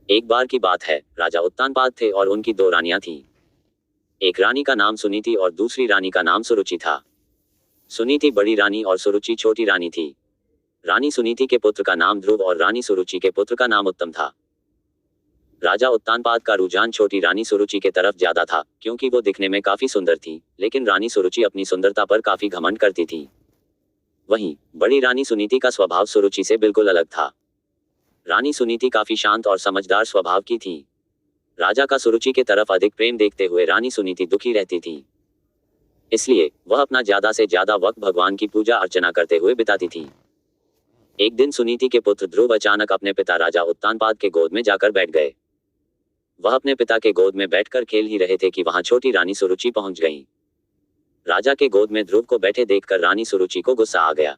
एक बार की बात है, राजा उत्तानपाद थे और उनकी दो रानियां थीं। एक रानी का नाम सुनीति और दूसरी रानी का नाम सुरुचि था। सुनीति बड़ी रानी और सुरुचि छोटी रानी थी। रानी सुनीति के पुत्र का नाम ध्रुव और रानी सुरुचि के पुत्र का नाम उत्तम था। राजा उत्तानपाद का रुझान छोटी रानी सुरुचि के तरफ ज्यादा था, क्योंकि वो दिखने में काफी सुंदर थी, लेकिन रानी सुरुचि अपनी सुंदरता पर काफी घमंड करती थी। वहीं बड़ी रानी सुनीति का स्वभाव सुरुचि से बिल्कुल अलग था। रानी सुनीति काफी शांत और समझदार स्वभाव की थी। राजा का सुरुचि के तरफ अधिक प्रेम देखते हुए रानी सुनीति दुखी रहती थी। इसलिए वह अपना ज्यादा से ज्यादा वक्त भगवान की पूजा अर्चना करते हुए बिताती थी। एक दिन सुनीति के पुत्र ध्रुव अचानक अपने पिता राजा उत्तानपाद के गोद में जाकर बैठ गए। वह अपने पिता के गोद में बैठकर खेल ही रहे थे कि वहां छोटी रानी सुरुचि पहुंच गई। राजा के गोद में ध्रुव को बैठे देखकर रानी सुरुचि को गुस्सा आ गया।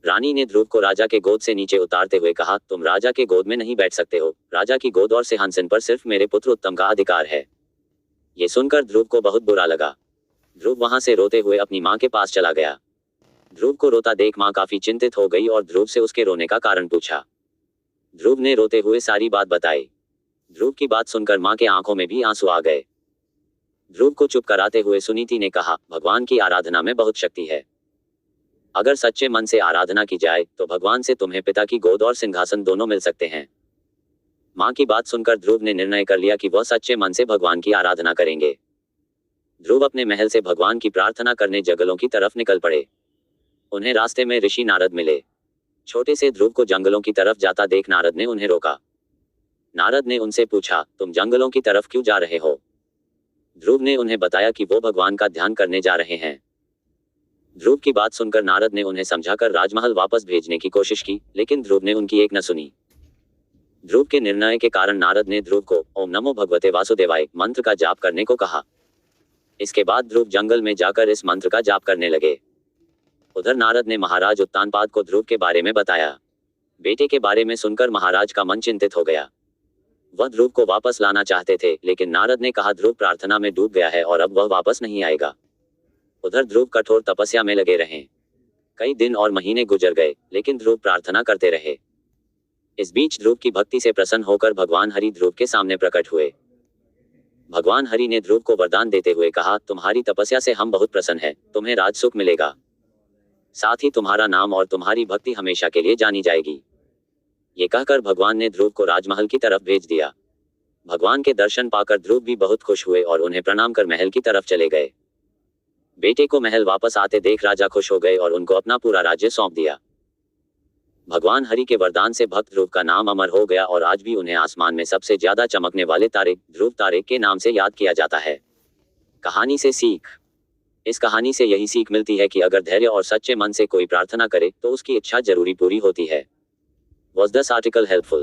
रानी ने ध्रुव को राजा के गोद से नीचे उतारते हुए कहा, तुम राजा के गोद में नहीं बैठ सकते हो। राजा की गोद और सिंहासन पर सिर्फ मेरे पुत्र उत्तम का अधिकार है। ये सुनकर ध्रुव को बहुत बुरा लगा। ध्रुव वहां से रोते हुए अपनी माँ के पास चला गया। ध्रुव को रोता देख माँ काफी चिंतित हो गई और ध्रुव से उसके रोने का कारण पूछा। ध्रुव ने रोते हुए सारी बात बताई। ध्रुव की बात सुनकर माँ के आंखों में भी आंसू आ गए। ध्रुव को चुप कराते हुए सुनीति ने कहा, भगवान की आराधना में बहुत शक्ति है। अगर सच्चे मन से आराधना की जाए तो भगवान से तुम्हें पिता की गोद और सिंहासन दोनों मिल सकते हैं। माँ की बात सुनकर ध्रुव ने निर्णय कर लिया कि वह सच्चे मन से भगवान की आराधना करेंगे। ध्रुव अपने महल से भगवान की प्रार्थना करने जंगलों की तरफ निकल पड़े। उन्हें रास्ते में ऋषि नारद मिले। छोटे से ध्रुव को जंगलों की तरफ जाता देख नारद ने उन्हें रोका। नारद ने उनसे पूछा, तुम जंगलों की तरफ क्यों जा रहे हो? ध्रुव ने उन्हें बताया कि वो भगवान का ध्यान करने जा रहे हैं। ध्रुव की बात सुनकर नारद ने उन्हें समझाकर राजमहल वापस भेजने की कोशिश की, लेकिन ध्रुव ने उनकी एक न सुनी। ध्रुव के निर्णय के कारण नारद ने ध्रुव को ओम नमो भगवते वासुदेवाय मंत्र का जाप करने को कहा। इसके बाद ध्रुव जंगल में जाकर इस मंत्र का जाप करने लगे। उधर नारद ने महाराज उत्तानपाद को ध्रुव के बारे में बताया। बेटे के बारे में सुनकर महाराज का मन चिंतित हो गया। वह ध्रुव को वापस लाना चाहते थे, लेकिन नारद ने कहा ध्रुव प्रार्थना में डूब गया है और अब वह वापस नहीं आएगा। उधर ध्रुव कठोर तपस्या में लगे रहे। कई दिन और महीने गुजर गए, लेकिन ध्रुव प्रार्थना करते रहे। इस बीच ध्रुव की भक्ति से प्रसन्न होकर भगवान हरि ध्रुव के सामने प्रकट हुए। भगवान हरि ने ध्रुव को वरदान देते हुए कहा, तुम्हारी तपस्या से हम बहुत प्रसन्न हैं, तुम्हें राज सुख मिलेगा। साथ ही तुम्हारा नाम और तुम्हारी भक्ति हमेशा के लिए जानी जाएगी। ये कहकर भगवान ने ध्रुव को राजमहल की तरफ भेज दिया। भगवान के दर्शन पाकर ध्रुव भी बहुत खुश हुए और उन्हें प्रणाम कर महल की तरफ चले गए। बेटे को महल वापस आते देख राजा खुश हो गए और उनको अपना पूरा राज्य सौंप दिया। भगवान हरि के वरदान से भक्त ध्रुव का नाम अमर हो गया और आज भी उन्हें आसमान में सबसे ज्यादा चमकने वाले तारे ध्रुव तारे के नाम से याद किया जाता है। कहानी से सीख। इस कहानी से यही सीख मिलती है कि अगर धैर्य और सच्चे मन से कोई प्रार्थना करे तो उसकी इच्छा जरूरी पूरी होती है। Was this article helpful?